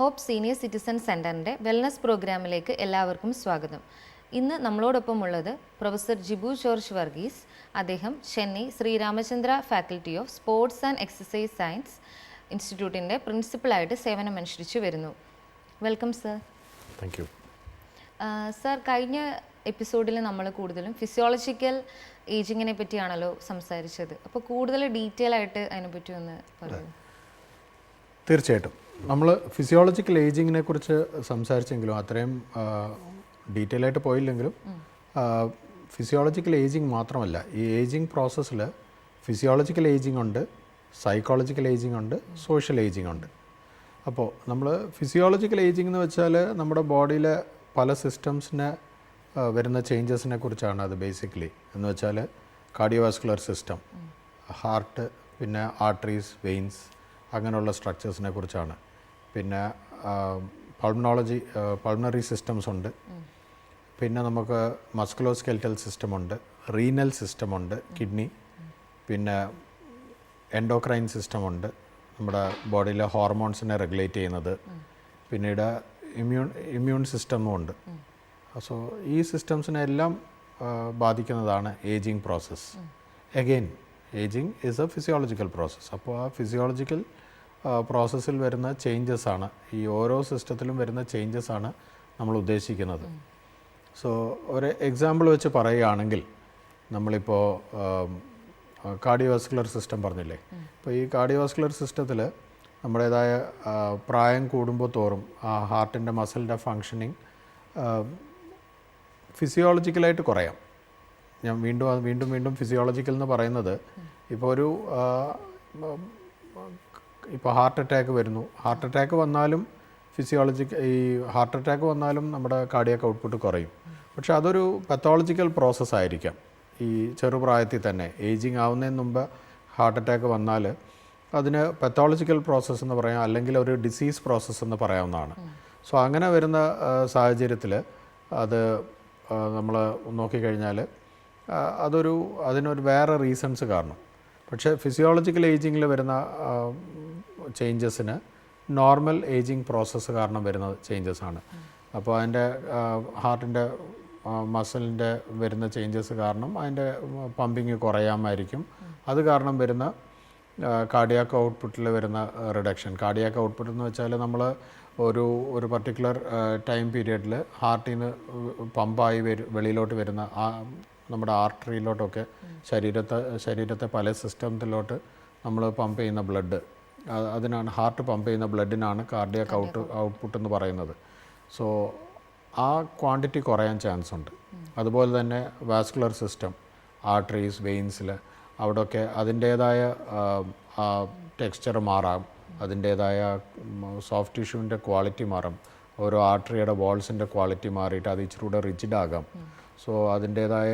Hope senior citizen സെൻറ്ററിൻ്റെ wellness പ്രോഗ്രാമിലേക്ക് എല്ലാവർക്കും സ്വാഗതം. ഇന്ന് നമ്മളോടൊപ്പം ഉള്ളത് പ്രൊഫസർ ജിബു ജോർജ് വർഗീസ്. അദ്ദേഹം Chennai Sri Ramachandra faculty of sports and exercise science ഇൻസ്റ്റിറ്റ്യൂട്ടിൻ്റെ പ്രിൻസിപ്പളായിട്ട് സേവനമനുഷ്ഠിച്ചു വരുന്നു. Welcome sir. Thank you. Sir, കഴിഞ്ഞ എപ്പിസോഡിൽ നമ്മൾ കൂടുതലും ഫിസിയോളജിക്കൽ ഏജിങ്ങിനെ പറ്റിയാണല്ലോ സംസാരിച്ചത്. അപ്പോൾ കൂടുതൽ ഡീറ്റെയിൽ ആയിട്ട് അതിനെപ്പറ്റി ഒന്ന് പറയൂ. തീർച്ചയായിട്ടും നമ്മൾ ഫിസിയോളജിക്കൽ ഏജിങ്ങിനെ കുറിച്ച് സംസാരിച്ചെങ്കിലും അത്രയും ഡീറ്റെയിൽ ആയിട്ട് പോയില്ലെങ്കിലും ഫിസിയോളജിക്കൽ ഏജിങ് മാത്രമല്ല, ഈ ഏജിങ് പ്രോസസ്സിൽ ഫിസിയോളജിക്കൽ ഏജിങ് ഉണ്ട്, സൈക്കോളജിക്കൽ ഏജിങ് ഉണ്ട്, സോഷ്യൽ ഏജിങ് ഉണ്ട്. അപ്പോൾ നമ്മൾ ഫിസിയോളജിക്കൽ ഏജിങ് എന്ന് വെച്ചാൽ നമ്മുടെ ബോഡിയിലെ പല സിസ്റ്റംസിന് വരുന്ന ചേഞ്ചസിനെ കുറിച്ചാണ്. അത് ബേസിക്കലി എന്ന് വെച്ചാൽ കാർഡിയോവാസ്കുലർ സിസ്റ്റം, ഹാർട്ട്, പിന്നെ ആർട്ടറീസ്, വെയിൻസ്, അങ്ങനെയുള്ള സ്ട്രക്ചേഴ്സിനെ കുറിച്ചാണ്. പിന്നെ പൾമണറി സിസ്റ്റംസ് ഉണ്ട്, പിന്നെ നമുക്ക് മസ്കുലോസ്കെൽറ്റൽ സിസ്റ്റമുണ്ട്, റീനൽ സിസ്റ്റമുണ്ട്, കിഡ്നി, പിന്നെ എൻഡോക്രൈൻ സിസ്റ്റമുണ്ട്, നമ്മുടെ ബോഡിയിലെ ഹോർമോൺസിനെ റെഗുലേറ്റ് ചെയ്യുന്നത്, പിന്നീട് ഇമ്മ്യൂൺ സിസ്റ്റമും ഉണ്ട്. സോ ഈ സിസ്റ്റംസിനെ എല്ലാം ബാധിക്കുന്നതാണ് ageing process. Again ageing is A physiological process. അപ്പോൾ ആ ഫിസിയോളജിക്കൽ പ്രോസസ്സിൽ വരുന്ന ചേഞ്ചസാണ്, ഈ ഓരോ സിസ്റ്റത്തിലും വരുന്ന ചേഞ്ചസാണ് നമ്മൾ ഉദ്ദേശിക്കുന്നത്. സോ ഒരു എക്സാമ്പിൾ വെച്ച് പറയുകയാണെങ്കിൽ, നമ്മളിപ്പോൾ കാർഡിയോവാസ്കുലർ സിസ്റ്റം പറഞ്ഞില്ലേ, ഇപ്പോൾ ഈ കാർഡിയോവാസ്കുലർ സിസ്റ്റത്തിൽ നമ്മുടേതായ പ്രായം കൂടുമ്പോൾ തോറും ആ ഹാർട്ടിൻ്റെ മസിലിൻ്റെ ഫങ്ഷനിങ് ഫിസിയോളജിക്കലായിട്ട് കുറയാം. ഞാൻ വീണ്ടും ഫിസിയോളജിക്കൽ എന്ന് പറയുന്നത്, ഇപ്പോൾ ഹാർട്ട് അറ്റാക്ക് വരുന്നു. ഹാർട്ട് അറ്റാക്ക് വന്നാലും ഹാർട്ട് അറ്റാക്ക് വന്നാലും നമ്മുടെ കാർഡിയാക് ഔട്ട്പുട്ട് കുറയും. പക്ഷെ അതൊരു പത്തോളജിക്കൽ പ്രോസസ്സ് ആയിരിക്കാം. ഈ ചെറുപ്രായത്തിൽ തന്നെ ഏജിങ് ആവുന്നതിന് മുമ്പ് ഹാർട്ട് അറ്റാക്ക് വന്നാൽ അതിന് പത്തോളജിക്കൽ പ്രോസസ്സ് എന്ന് പറയാം, അല്ലെങ്കിൽ ഒരു ഡിസീസ് പ്രോസസ്സ് എന്ന് പറയാവുന്നതാണ്. സോ അങ്ങനെ വരുന്ന സാഹചര്യത്തിൽ അത് നമ്മൾ നോക്കിക്കഴിഞ്ഞാൽ അതിനൊരു വേറെ റീസൺസ് കാരണം. പക്ഷേ ഫിസിയോളജിക്കൽ ഏജിങ്ങിൽ വരുന്ന ചേഞ്ചസിന് നോർമൽ ഏജിങ് പ്രോസസ്സ് കാരണം വരുന്ന ചേഞ്ചസാണ്. അപ്പോൾ അതിൻ്റെ ഹാർട്ടിൻ്റെ മസിലിൻ്റെ വരുന്ന ചേഞ്ചസ് കാരണം അതിൻ്റെ പമ്പിങ് കുറയാമായിരിക്കും. അത് കാരണം വരുന്ന കാർഡിയാക് ഔട്ട്പുട്ടിൽ വരുന്ന റിഡക്ഷൻ. കാർഡിയാക് ഔട്ട്പുട്ട് എന്ന് വെച്ചാൽ നമ്മൾ ഒരു പർട്ടിക്കുലർ ടൈം പീരിയഡിൽ ഹാർട്ടിൽ നിന്ന് പമ്പായി വെളിയിലോട്ട് വരുന്ന നമ്മുടെ ആർട്ടറിയിലോട്ടൊക്കെ ശരീരത്തെ പല സിസ്റ്റത്തിലോട്ട് നമ്മൾ പമ്പ് ചെയ്യുന്ന ബ്ലഡ്, അതിനാണ് ഹാർട്ട് പമ്പ് ചെയ്യുന്ന ബ്ലഡിനാണ് കാർഡിയാക് ഔട്ട്പുട്ട് എന്ന് പറയുന്നത്. സോ ആ ക്വാണ്ടിറ്റി കുറയാൻ ചാൻസ് ഉണ്ട്. അതുപോലെ തന്നെ വാസ്കുലർ സിസ്റ്റം, ആർട്ടറീസ്, വെയിൻസിൽ അവിടെയൊക്കെ അതിൻ്റേതായ ടെക്സ്ചർ മാറാം, അതിൻ്റേതായ സോഫ്റ്റ് ടിഷ്യൂവിൻ്റെ ക്വാളിറ്റി മാറും. ഓരോ ആർട്ടറിയുടെ വാൾസിൻ്റെ ക്വാളിറ്റി മാറിയിട്ട് അത് ഇച്ചിരി കൂടെ റിജിഡാകാം. സോ അതിൻ്റേതായ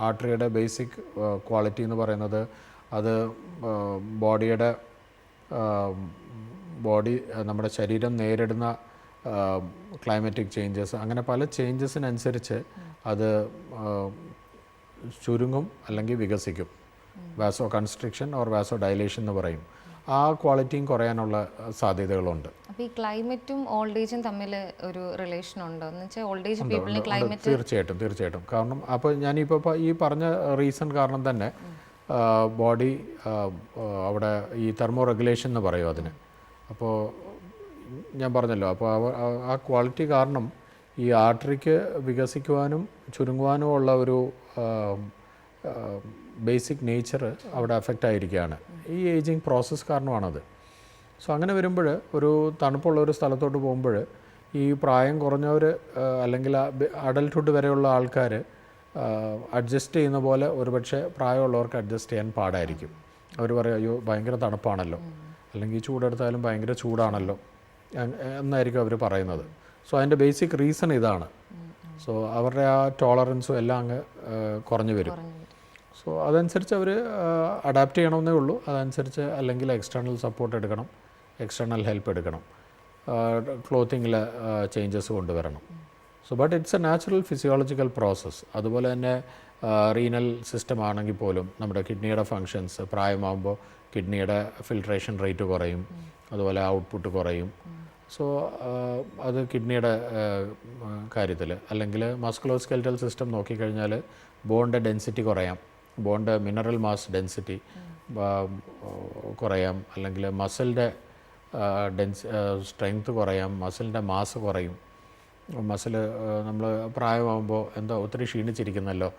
ആർട്ടറിയുടെ ബേസിക് ക്വാളിറ്റി എന്ന് പറയുന്നത് അത് ബോഡി നമ്മുടെ ശരീരം നേരിടുന്ന ക്ലൈമാറ്റിക് ചേഞ്ചസ്, അങ്ങനെ പല ചേഞ്ചസിനനുസരിച്ച് അത് ചുരുങ്ങും അല്ലെങ്കിൽ വികസിക്കും. വാസോ കൺസ്ട്രിക്ഷൻ ഓർ വാസോ ഡയലേഷൻ എന്ന് പറയും. ആ ക്വാളിറ്റിയും കുറയാനുള്ള സാധ്യതകളുണ്ട്. അപ്പോൾ ഈ ക്ലൈമറ്റും ഓൾഡ് ഏജും തമ്മിൽ ഒരു റിലേഷൻ ഉണ്ടോ എന്ന് വെച്ചാൽ ഓൾഡ് ഏജ് പീപ്പിളിന് ക്ലൈമറ്റ്? തീർച്ചയായിട്ടും. കാരണം അപ്പോൾ ഞാനിപ്പോൾ ഈ പറഞ്ഞ റീസൺ കാരണം തന്നെ ബോഡി അവിടെ ഈ തെർമോ റെഗുലേഷൻ എന്ന് പറയും അതിന്. അപ്പോൾ ഞാൻ പറഞ്ഞല്ലോ, അപ്പോൾ ആ ക്വാളിറ്റി കാരണം ഈ ആർട്ടറിക്ക് വികസിക്കുവാനും ചുരുങ്ങുവാനും ഉള്ള ഒരു ബേസിക് നേച്ചർ അവിടെ അഫക്റ്റ് ആയിരിക്കുകയാണ്. ഈ ഏജിങ് പ്രോസസ്സ് കാരണമാണത്. സോ അങ്ങനെ വരുമ്പോൾ ഒരു തണുപ്പുള്ള ഒരു സ്ഥലത്തോട്ട് പോകുമ്പോൾ ഈ പ്രായം കുറഞ്ഞവർ അല്ലെങ്കിൽ അഡൽട്ട്ഹുഡ് വരെയുള്ള ആൾക്കാർ അഡ്ജസ്റ്റ് ചെയ്യുന്ന പോലെ ഒരുപക്ഷെ പ്രായമുള്ളവർക്ക് അഡ്ജസ്റ്റ് ചെയ്യാൻ പാടായിരിക്കും. അവർ പറയും, അയ്യോ ഭയങ്കര തണുപ്പാണല്ലോ, അല്ലെങ്കിൽ ചൂടെടുത്താലും ഭയങ്കര ചൂടാണല്ലോ എന്നായിരിക്കും അവർ പറയുന്നത്. സോ അതിൻ്റെ ബേസിക് റീസൺ ഇതാണ്. സോ അവരുടെ ആ ടോളറൻസും എല്ലാം അങ്ങ് കുറഞ്ഞു വരും. സോ അതനുസരിച്ച് അവർ അഡാപ്റ്റ് ചെയ്യണമെന്നേ ഉള്ളൂ. അതനുസരിച്ച് അല്ലെങ്കിൽ എക്സ്റ്റേണൽ സപ്പോർട്ട് എടുക്കണം, എക്സ്റ്റേണൽ ഹെൽപ്പ് എടുക്കണം, ക്ലോത്തിങ്ങിൽ ചേഞ്ചസ് കൊണ്ടുവരണം. So but it's A natural physiological process. അതുപോലെ തന്നെ റീനൽ സിസ്റ്റം ആണെങ്കിൽ പോലും നമ്മുടെ കിഡ്നിയുടെ ഫങ്ഷൻസ് പ്രായമാകുമ്പോൾ കിഡ്നിയുടെ ഫിൽട്രേഷൻ റേറ്റ് കുറയും, അതുപോലെ ഔട്ട്പുട്ട് കുറയും. സോ അത് കിഡ്നിയുടെ കാര്യത്തിൽ. അല്ലെങ്കിൽ മസ്കുലോസ്കെൽറ്റൽ സിസ്റ്റം നോക്കിക്കഴിഞ്ഞാൽ ബോണിൻ്റെ ഡെൻസിറ്റി കുറയാം, ബോണിൻ്റെ മിനറൽ മാസ് ഡെൻസിറ്റി കുറയാം, അല്ലെങ്കിൽ മസിലിൻ്റെ സ്ട്രെങ്ത് കുറയാം, മസിലിൻ്റെ മാസ് കുറയും. മസിൽ നമ്മൾ പ്രായമാകുമ്പോൾ എന്താ ഒത്തിരി ക്ഷീണിച്ചിരിക്കുന്നല്ലോ,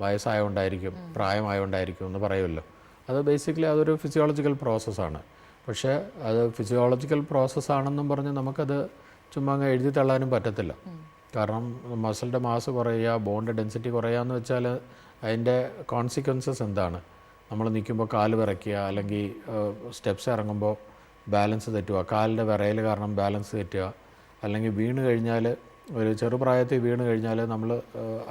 വയസ്സായതുകൊണ്ടായിരിക്കും, പ്രായമായതുകൊണ്ടായിരിക്കും എന്ന് പറയുമല്ലോ. അത് ബേസിക്കലി അതൊരു ഫിസിയോളജിക്കൽ പ്രോസസ്സാണ്. പക്ഷേ അത് ഫിസിയോളജിക്കൽ പ്രോസസ്സാണെന്നും പറഞ്ഞ് നമുക്കത് ചുമ്മാ അങ്ങ് എഴുതി തള്ളാനും പറ്റത്തില്ല. കാരണം മസിലിൻ്റെ മാസ് കുറയുക, ബോണിൻ്റെ ഡെൻസിറ്റി കുറയുക എന്ന് വെച്ചാൽ അതിൻ്റെ കോൺസിക്വൻസസ് എന്താണ്? നമ്മൾ നിൽക്കുമ്പോൾ കാല് വിറയ്ക്കുക, അല്ലെങ്കിൽ സ്റ്റെപ്സ് ഇറങ്ങുമ്പോൾ ബാലൻസ് തെറ്റുക, കാലിൻ്റെ വിറയൽ കാരണം ബാലൻസ് തെറ്റുക, അല്ലെങ്കിൽ വീണ് കഴിഞ്ഞാൽ ഒരു ചെറുപ്രായത്തിൽ വീണ് കഴിഞ്ഞാൽ നമ്മൾ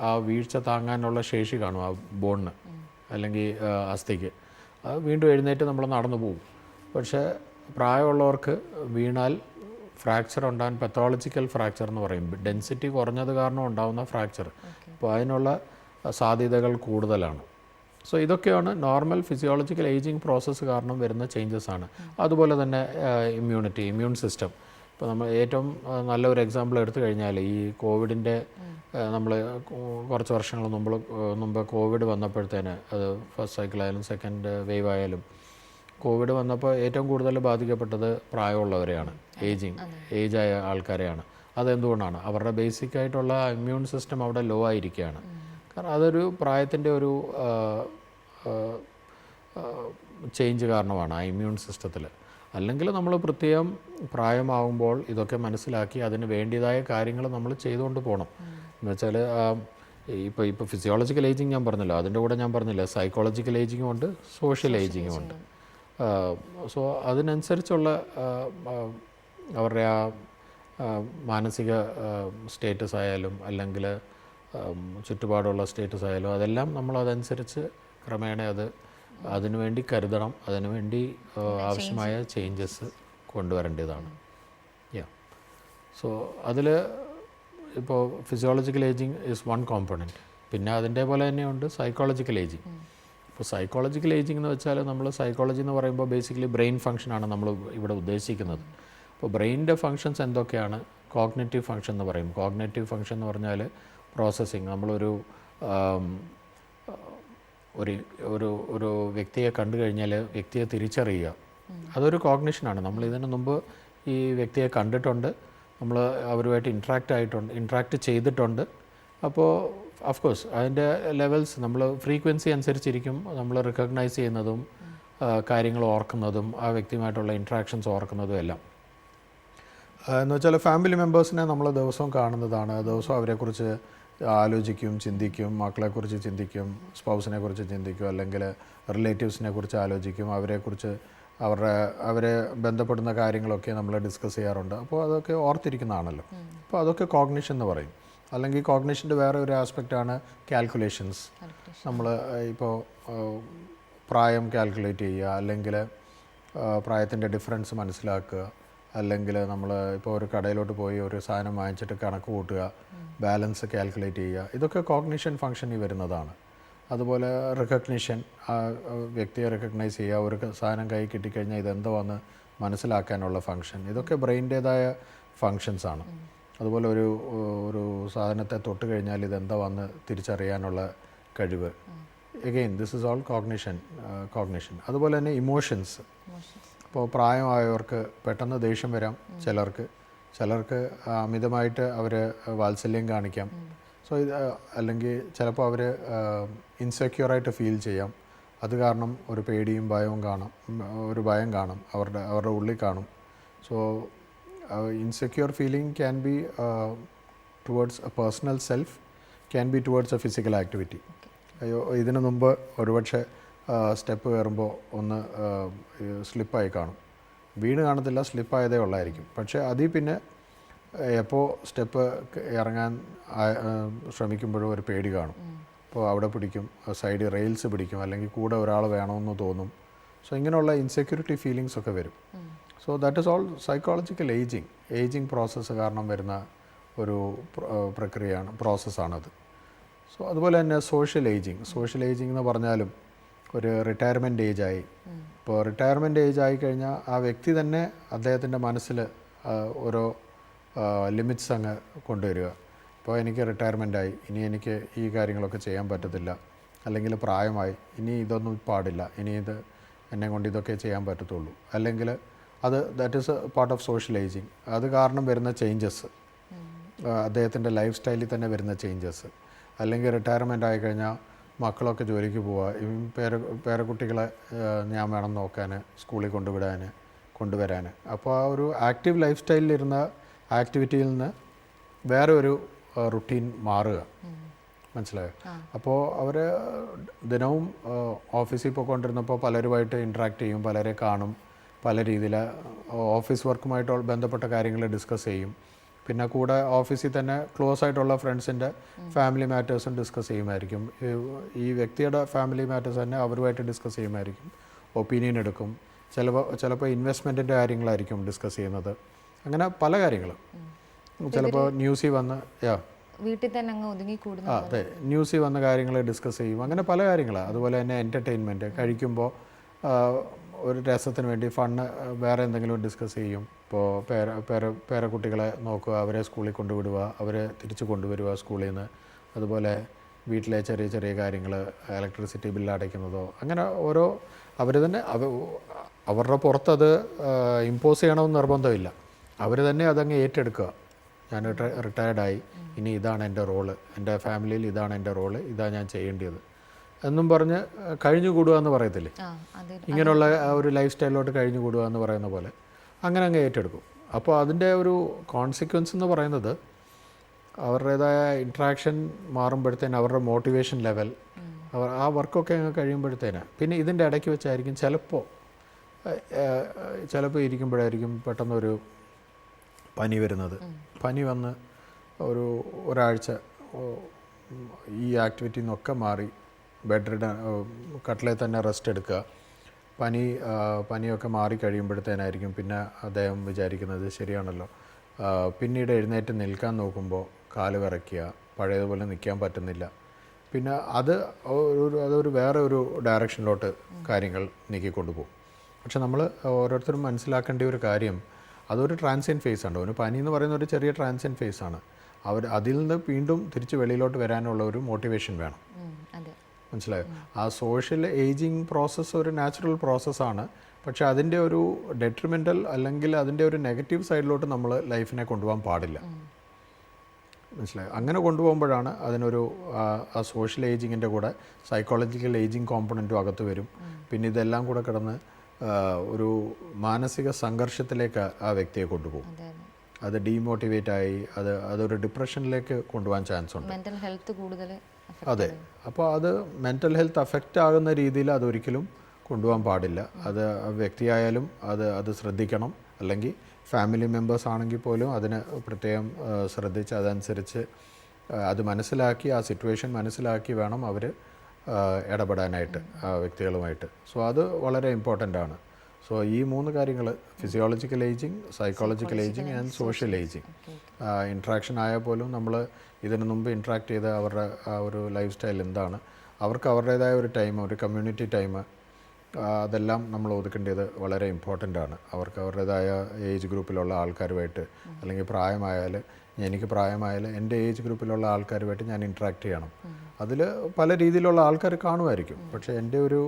ആ വീഴ്ച താങ്ങാനുള്ള ശേഷി കാണും ആ ബോണിന് അല്ലെങ്കിൽ അസ്ഥിക്ക്. അത് വീണ്ടും എഴുന്നേറ്റ് നമ്മൾ നടന്നു പോകും. പക്ഷേ പ്രായമുള്ളവർക്ക് വീണാൽ ഫ്രാക്ചർ ഉണ്ടാകാൻ പത്തോളജിക്കൽ ഫ്രാക്ചർ എന്ന് പറയും, ഡെൻസിറ്റി കുറഞ്ഞത് കാരണം ഉണ്ടാകുന്ന ഫ്രാക്ചർ. അപ്പോൾ അതിനുള്ള സാധ്യതകൾ കൂടുതലാണ്. സോ ഇതൊക്കെയാണ് നോർമൽ ഫിസിയോളജിക്കൽ ഏജിങ് പ്രോസസ്സ് കാരണം വരുന്ന ചേഞ്ചസ് ആണ്. അതുപോലെ തന്നെ ഇമ്മ്യൂണിറ്റി, ഇമ്മ്യൂൺ സിസ്റ്റം. ഇപ്പോൾ നമ്മൾ ഏറ്റവും നല്ലൊരു എക്സാമ്പിൾ എടുത്തു കഴിഞ്ഞാൽ ഈ കോവിഡിൻ്റെ നമ്മൾ കുറച്ച് വർഷങ്ങൾ മുമ്പ് കോവിഡ് വന്നപ്പോഴത്തേന്, അത് ഫസ്റ്റ് സൈക്കിളായാലും സെക്കൻഡ് വേവ് ആയാലും, കോവിഡ് വന്നപ്പോൾ ഏറ്റവും കൂടുതൽ ബാധിക്കപ്പെട്ടത് പ്രായമുള്ളവരെയാണ്, ഏജായ ആൾക്കാരെയാണ്. അതെന്തുകൊണ്ടാണ്? അവരുടെ ബേസിക് ആയിട്ടുള്ള ഇമ്മ്യൂൺ സിസ്റ്റം അവിടെ ലോ ആയിരിക്കുകയാണ്. കാരണം അതൊരു പ്രായത്തിൻ്റെ ഒരു ചേഞ്ച് കാരണമാണ് ആ ഇമ്മ്യൂൺ സിസ്റ്റത്തിൽ. അല്ലെങ്കിൽ നമ്മൾ പ്രത്യേകം പ്രായമാകുമ്പോൾ ഇതൊക്കെ മനസ്സിലാക്കി അതിന് വേണ്ടിയതായ കാര്യങ്ങൾ നമ്മൾ ചെയ്തുകൊണ്ട് പോകണം. എന്നുവെച്ചാൽ ഇപ്പോൾ ഫിസിയോളജിക്കൽ ഏജിങ് ഞാൻ പറഞ്ഞല്ലോ, അതിൻ്റെ കൂടെ ഞാൻ പറഞ്ഞില്ല സൈക്കോളജിക്കൽ ഏജിങ്ങും ഉണ്ട്, സോഷ്യൽ ഏജിങ്ങും ഉണ്ട്. സോ അതിനനുസരിച്ചുള്ള അവരുടെ ആ മാനസിക സ്റ്റേറ്റസ് ആയാലും അല്ലെങ്കിൽ ചുറ്റുപാടുള്ള സ്റ്റേറ്റസ് ആയാലും അതെല്ലാം നമ്മൾ അതനുസരിച്ച് ക്രമേണ അതിനുവേണ്ടി കരുതണം, അതിനുവേണ്ടി ആവശ്യമായ ചേഞ്ചസ് കൊണ്ടുവരേണ്ടതാണ്. സോ അതിൽ ഇപ്പോൾ physiological ageing is one component. പിന്നെ അതിൻ്റെ പോലെ തന്നെയുണ്ട് സൈക്കോളജിക്കൽ ഏജിങ്. ഇപ്പോൾ സൈക്കോളജിക്കൽ ഏജിങ് എന്ന് വെച്ചാൽ നമ്മൾ സൈക്കോളജി എന്ന് പറയുമ്പോൾ ബേസിക്കലി ബ്രെയിൻ ഫങ്ഷനാണ് നമ്മൾ ഇവിടെ ഉദ്ദേശിക്കുന്നത്. അപ്പോൾ ബ്രെയിനിൻ്റെ ഫങ്ഷൻസ് എന്തൊക്കെയാണ്? കോഗ്നിറ്റീവ് ഫങ്ഷൻ എന്ന് പറയും. കോഗ്നിറ്റീവ് ഫങ്ഷൻ എന്ന് പറഞ്ഞാൽ പ്രോസസ്സിങ്. നമ്മളൊരു ഒരു വ്യക്തിയെ കണ്ടു കഴിഞ്ഞാൽ വ്യക്തിയെ തിരിച്ചറിയുക, അതൊരു കോഗ്നിഷനാണ്. നമ്മൾ ഇതിനു മുമ്പ് ഈ വ്യക്തിയെ കണ്ടിട്ടുണ്ട്, നമ്മൾ അവരുമായിട്ട് ഇൻട്രാക്റ്റ് ചെയ്തിട്ടുണ്ട്. അപ്പോൾ ഓഫ്കോഴ്സ് അതിൻ്റെ ലെവൽസ് നമ്മൾ ഫ്രീക്വൻസി അനുസരിച്ചിരിക്കും നമ്മൾ റിക്കഗ്നൈസ് ചെയ്യുന്നതും കാര്യങ്ങൾ ഓർക്കുന്നതും ആ വ്യക്തിയുമായിട്ടുള്ള ഇൻട്രാക്ഷൻസ് ഓർക്കുന്നതും എല്ലാം. എന്ന് വെച്ചാൽ ഫാമിലി മെമ്പേഴ്സിനെ നമ്മൾ ദിവസവും കാണുന്നതാണ്, ദിവസവും അവരെക്കുറിച്ച് ആലോചിക്കും, ചിന്തിക്കും, മക്കളെക്കുറിച്ച് ചിന്തിക്കും, സ്പൗസിനെ കുറിച്ച് ചിന്തിക്കും, അല്ലെങ്കിൽ റിലേറ്റീവ്സിനെ കുറിച്ച് ആലോചിക്കും, അവരെ ബന്ധപ്പെടുന്ന കാര്യങ്ങളൊക്കെ നമ്മൾ ഡിസ്കസ് ചെയ്യാറുണ്ട്. അപ്പോൾ അതൊക്കെ ഓർത്തിരിക്കുന്നതാണല്ലോ. അപ്പോൾ അതൊക്കെ കോഗ്നിഷൻ എന്ന് പറയും. അല്ലെങ്കിൽ കോഗ്നിഷൻ്റെ വേറെ ഒരു ആസ്പെക്റ്റാണ് കാൽക്കുലേഷൻസ്. നമ്മൾ ഇപ്പോൾ പ്രായം കാൽക്കുലേറ്റ് ചെയ്യുക, അല്ലെങ്കിൽ പ്രായത്തിൻ്റെ ഡിഫറൻസ് മനസ്സിലാക്കുക, അല്ലെങ്കിൽ നമ്മൾ ഇപ്പോൾ ഒരു കടയിലോട്ട് പോയി ഒരു സാധനം വാങ്ങിച്ചിട്ട് കണക്ക് കൂട്ടുക, ബാലൻസ് കാൽക്കുലേറ്റ് ചെയ്യുക, ഇതൊക്കെ കോഗ്നിഷൻ ഫങ്ഷനിൽ വരുന്നതാണ്. അതുപോലെ റിക്കഗ്നിഷൻ, ആ വ്യക്തിയെ റിക്കഗ്നൈസ് ചെയ്യുക, ഒരു സാധനം കൈ കിട്ടിക്കഴിഞ്ഞാൽ ഇതെന്തുവാന്ന് മനസ്സിലാക്കാനുള്ള ഫങ്ഷൻ, ഇതൊക്കെ ബ്രെയിനിൻ്റേതായ ഫങ്ഷൻസാണ്. അതുപോലെ ഒരു സാധനത്തെ തൊട്ട് കഴിഞ്ഞാൽ ഇതെന്തുവാന്ന് തിരിച്ചറിയാനുള്ള കഴിവ്. Again this is all cognition. അതുപോലെ തന്നെ ഇമോഷൻസ്. ഇപ്പോൾ പ്രായമായവർക്ക് പെട്ടെന്ന് ദേഷ്യം വരാം, ചിലർക്ക് അമിതമായിട്ട് അവർ വാത്സല്യം കാണിക്കാം. സോ അല്ലെങ്കിൽ ചിലപ്പോൾ അവർ ഇൻസെക്യൂറായിട്ട് ഫീൽ ചെയ്യാം. അത് കാരണം ഒരു പേടിയും ഭയവും കാണും, ഒരു ഭയം കാണും, അവരുടെ ഉള്ളിൽ കാണും. So insecure feeling can be towards A personal self, can be towards A physical activity. ഇതിനു മുമ്പ് ഒരുപക്ഷെ സ്റ്റെപ്പ് കയറുമ്പോൾ ഒന്ന് സ്ലിപ്പായി കാണും, വീണ് കാണത്തില്ല, സ്ലിപ്പായതേ ഉള്ളായിരിക്കും. പക്ഷേ അതിൽ പിന്നെ എപ്പോൾ സ്റ്റെപ്പ് ഇറങ്ങാൻ ശ്രമിക്കുമ്പോഴും ഒരു പേടി കാണും. അപ്പോൾ അവിടെ പിടിക്കും, സൈഡ് റെയിൽസ് പിടിക്കും, അല്ലെങ്കിൽ കൂടെ ഒരാൾ വേണമെന്ന് തോന്നും. സോ ഇങ്ങനെയുള്ള ഇൻസെക്യൂരിറ്റി ഫീലിങ്സ് ഒക്കെ വരും. So that is all psychological ageing process കാരണം വരുന്ന ഒരു പ്രോസസ്സാണത്. സോ അതുപോലെ തന്നെ സോഷ്യൽ ഏജിങ് എന്ന് പറഞ്ഞാലും ഒരു റിട്ടയർമെൻറ്റ് ഏജായി. ഇപ്പോൾ റിട്ടയർമെൻറ്റ് ഏജ് ആയിക്കഴിഞ്ഞാൽ ആ വ്യക്തി തന്നെ അദ്ദേഹത്തിൻ്റെ മനസ്സിൽ ഓരോ ലിമിറ്റ്സ് അങ്ങ് കൊണ്ടുവരിക. ഇപ്പോൾ എനിക്ക് റിട്ടയർമെൻറ്റായി, ഇനി എനിക്ക് ഈ കാര്യങ്ങളൊക്കെ ചെയ്യാൻ പറ്റത്തില്ല, അല്ലെങ്കിൽ പ്രായമായി, ഇനി ഇതൊന്നും പാടില്ല, ഇനി ഇത് എന്നെ കൊണ്ട് ഇതൊക്കെ ചെയ്യാൻ പറ്റത്തുള്ളൂ, അല്ലെങ്കിൽ അത് that is part of social ageing. അത് കാരണം വരുന്ന ചേഞ്ചസ്, അദ്ദേഹത്തിൻ്റെ ലൈഫ് സ്റ്റൈലിൽ തന്നെ വരുന്ന ചേഞ്ചസ്. അല്ലെങ്കിൽ റിട്ടയർമെൻ്റ് ആയിക്കഴിഞ്ഞാൽ മക്കളൊക്കെ ജോലിക്ക് പോവുക, പേരക്കുട്ടികളെ ഞാൻ വേണം നോക്കാൻ, സ്കൂളിൽ കൊണ്ടുവരാൻ. അപ്പോൾ ആ ഒരു ആക്റ്റീവ് ലൈഫ് സ്റ്റൈലിലിരുന്ന ആക്ടിവിറ്റിയിൽ നിന്ന് വേറെ ഒരു റുട്ടീൻ മാറുക. മനസ്സിലായോ? അപ്പോൾ അവർ ദിനവും ഓഫീസിൽ പോയിക്കൊണ്ടിരുന്നപ്പോൾ പലരുമായിട്ട് ഇൻട്രാക്ട് ചെയ്യും, പലരെ കാണും, പല രീതിയിൽ ഓഫീസ് വർക്കുമായിട്ട് ബന്ധപ്പെട്ട കാര്യങ്ങൾ ഡിസ്കസ് ചെയ്യും. പിന്നെ കൂടെ ഓഫീസിൽ തന്നെ ക്ലോസ് ആയിട്ടുള്ള ഫ്രണ്ട്സിൻ്റെ ഫാമിലി മാറ്റേഴ്സും ഡിസ്കസ് ചെയ്യുമായിരിക്കും. ഈ വ്യക്തിയുടെ ഫാമിലി മാറ്റേഴ്സ് തന്നെ അവരുമായിട്ട് ഡിസ്കസ് ചെയ്യുമായിരിക്കും, ഒപ്പീനിയൻ എടുക്കും. ചിലപ്പോൾ ഇൻവെസ്റ്റ്മെൻറ്റിൻ്റെ കാര്യങ്ങളായിരിക്കും ഡിസ്കസ് ചെയ്യുന്നത്. അങ്ങനെ പല കാര്യങ്ങളും. ചിലപ്പോൾ ന്യൂസിൽ വന്ന് വീട്ടിൽ തന്നെ അങ്ങ് ഒതുങ്ങി കൂടുന്നു. അതെ, ന്യൂസിൽ വന്ന കാര്യങ്ങൾ ഡിസ്കസ് ചെയ്യും. അങ്ങനെ പല കാര്യങ്ങളാണ്. അതുപോലെ തന്നെ എൻ്റർടൈൻമെൻറ്റ്, കഴിക്കുമ്പോൾ ഒരു രസത്തിന് വേണ്ടി ഫണ്ണ് വേറെ എന്തെങ്കിലും ഡിസ്കസ് ചെയ്യും. ഇപ്പോൾ പേരക്കുട്ടികളെ നോക്കുക, അവരെ സ്കൂളിൽ കൊണ്ടുവിടുക, അവരെ തിരിച്ച് കൊണ്ടുവരിക സ്കൂളിൽ നിന്ന്. അതുപോലെ വീട്ടിലെ ചെറിയ ചെറിയ കാര്യങ്ങൾ, ഇലക്ട്രിസിറ്റി ബില്ല് അടയ്ക്കുന്നതോ, അങ്ങനെ ഓരോ അവർ തന്നെ അവരുടെ പുറത്തത് ഇമ്പോസ് ചെയ്യണമെന്ന് നിർബന്ധമില്ല. അവർ തന്നെ അതങ്ങ് ഏറ്റെടുക്കുക. ഞാൻ റിട്ടയർഡായി, ഇനി ഇതാണ് എൻ്റെ റോള്, എൻ്റെ ഫാമിലിയിൽ ഇതാണ് എൻ്റെ റോള്, ഇതാണ് ഞാൻ ചെയ്യേണ്ടത് എന്നും പറഞ്ഞ് കഴിഞ്ഞുകൂടുക എന്ന് പറയത്തില്ലേ, ഇങ്ങനെയുള്ള ഒരു ലൈഫ് സ്റ്റൈലിലോട്ട് കഴിഞ്ഞുകൂടുക എന്ന് പറയുന്ന പോലെ അങ്ങനെ അങ്ങ് ഏറ്റെടുക്കും. അപ്പോൾ അതിൻ്റെ ഒരു കോൺസിക്വൻസ് എന്ന് പറയുന്നത് അവരുടേതായ ഇൻട്രാക്ഷൻ മാറുമ്പോഴത്തേന് അവരുടെ മോട്ടിവേഷൻ ലെവൽ, ആ വർക്കൊക്കെ അങ്ങ് കഴിയുമ്പോഴത്തേന് പിന്നെ ഇതിൻ്റെ ഇടയ്ക്ക് വെച്ചായിരിക്കും ചിലപ്പോൾ ഇരിക്കുമ്പോഴായിരിക്കും പെട്ടെന്നൊരു പനി വരുന്നത്. പനി വന്ന് ഒരാഴ്ച ഈ ആക്ടിവിറ്റിയിൽ നിന്നൊക്കെ മാറി ബെഡ് കട്ടിലിൽ തന്നെ റെസ്റ്റ് എടുക്കുക. പനിയൊക്കെ മാറി കഴിയുമ്പോഴത്തേനായിരിക്കും പിന്നെ അദ്ദേഹം വിചാരിക്കുന്നത് ശരിയാണല്ലോ, പിന്നീട് എഴുന്നേറ്റ് നിൽക്കാൻ നോക്കുമ്പോൾ കാല് വിറയ്ക്കുക, പഴയതുപോലെ നിൽക്കാൻ പറ്റുന്നില്ല. പിന്നെ അതൊരു വേറെ ഒരു ഡയറക്ഷനിലോട്ട് കാര്യങ്ങൾ നീക്കിക്കൊണ്ടുപോകും. പക്ഷെ നമ്മൾ ഓരോരുത്തരും മനസ്സിലാക്കേണ്ട ഒരു കാര്യം, അതൊരു ട്രാൻസിയൻറ്റ് ഫേസ് ആണ്. ഒരു പനി എന്ന് പറയുന്ന ഒരു ചെറിയ ട്രാൻസിയൻറ്റ് ഫേസ് ആണ്. അതിൽ നിന്ന് വീണ്ടും തിരിച്ച് വെളിയിലോട്ട് വരാനുള്ള ഒരു മോട്ടിവേഷൻ വേണം. മനസ്സിലായോ? ആ സോഷ്യൽ ഏജിങ് പ്രോസസ്സ് ഒരു നാച്ചുറൽ പ്രോസസ്സാണ്. പക്ഷേ അതിൻ്റെ ഒരു ഡെട്രിമെൻ്റൽ അല്ലെങ്കിൽ അതിൻ്റെ ഒരു നെഗറ്റീവ് സൈഡിലോട്ട് നമ്മൾ ലൈഫിനെ കൊണ്ടുപോകാൻ പാടില്ല. മനസ്സിലായോ? അങ്ങനെ കൊണ്ടുപോകുമ്പോഴാണ് അതിനൊരു ആ സോഷ്യൽ ഏജിങ്ങിൻ്റെ കൂടെ സൈക്കോളജിക്കൽ ഏജിങ് കോമ്പണൻറ്റും അകത്ത് വരും. പിന്നെ ഇതെല്ലാം കൂടെ കിടന്ന് ഒരു മാനസിക സംഘർഷത്തിലേക്ക് ആ വ്യക്തിയെ കൊണ്ടുപോകും. അത് ഡീമോട്ടിവേറ്റായി അതൊരു ഡിപ്രഷനിലേക്ക് കൊണ്ടുപോകാൻ ചാൻസ് ഉണ്ട്. മെൻ്റൽ ഹെൽത്ത് കൂടുതൽ. അതെ. അപ്പോൾ അത് മെൻ്റൽ ഹെൽത്ത് അഫക്റ്റ് ആകുന്ന രീതിയിൽ അതൊരിക്കലും കൊണ്ടുപോകാൻ പാടില്ല. അത് വ്യക്തിയായാലും അത് ശ്രദ്ധിക്കണം. അല്ലെങ്കിൽ ഫാമിലി മെമ്പേഴ്സ് ആണെങ്കിൽ പോലും അതിന് പ്രത്യേകം ശ്രദ്ധിച്ച് അതനുസരിച്ച് അത് മനസ്സിലാക്കി, ആ സിറ്റുവേഷൻ മനസ്സിലാക്കി വേണം അവർ ഇടപെടാനായിട്ട് ആ വ്യക്തികളുമായിട്ട്. സോ അത് വളരെ ഇമ്പോർട്ടൻ്റ് ആണ്. സോ ഈ 3 കാര്യങ്ങൾ, physiological ageing, psychological ageing and social ageing, interaction ആയാൽ പോലും നമ്മൾ ഇതിനു മുമ്പ് ഇൻട്രാക്ട് ചെയ്ത അവരുടെ ആ ഒരു ലൈഫ് സ്റ്റൈൽ എന്താണ്, അവർക്ക് അവരുടേതായ ഒരു ടൈം, ഒരു കമ്മ്യൂണിറ്റി ടൈം, അതെല്ലാം നമ്മൾ ഒതുക്കേണ്ടത് വളരെ ഇമ്പോർട്ടൻ്റ് ആണ്. അവർക്ക് അവരുടേതായ ഏജ് ഗ്രൂപ്പിലുള്ള ആൾക്കാരുമായിട്ട്, അല്ലെങ്കിൽ എനിക്ക് പ്രായമായാൽ എൻ്റെ ഏജ് ഗ്രൂപ്പിലുള്ള ആൾക്കാരുമായിട്ട് ഞാൻ ഇൻട്രാക്ട് ചെയ്യണം. അതിൽ പല രീതിയിലുള്ള ആൾക്കാർ കാണുമായിരിക്കും. പക്ഷേ എൻ്റെ ഒരു